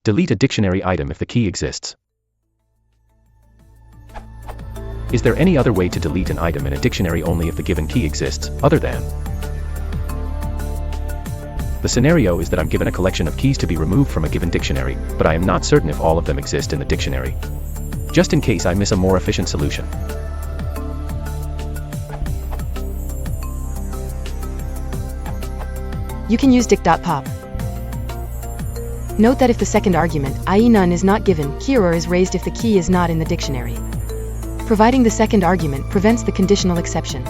Delete a dictionary item if the key exists. Is there any other way to delete an item in a dictionary only if the given key exists, other than? The scenario is that I'm given a collection of keys to be removed from a given dictionary, but I am not certain if all of them exist in the dictionary. Just in case I miss a more efficient solution. You can use dict.pop. Note that if the second argument, i.e. none, is not given, key error is raised if the key is not in the dictionary. Providing the second argument prevents the conditional exception.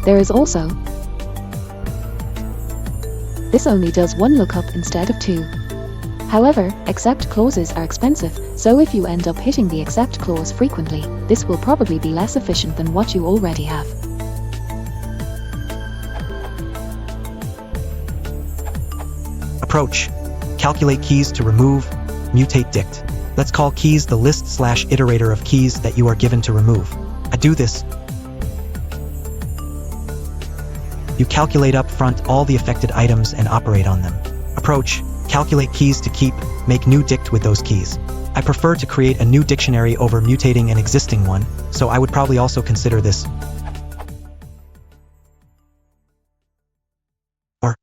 There is also. This only does one lookup instead of two. However, except clauses are expensive, so if you end up hitting the except clause frequently, this will probably be less efficient than what you already have. Approach. Calculate keys to remove, mutate dict. Let's call keys the list/iterator of keys that you are given to remove. I do this. You calculate up front all the affected items and operate on them. Approach. Calculate keys to keep, make new dict with those keys. I prefer to create a new dictionary over mutating an existing one, so I would probably also consider this. Or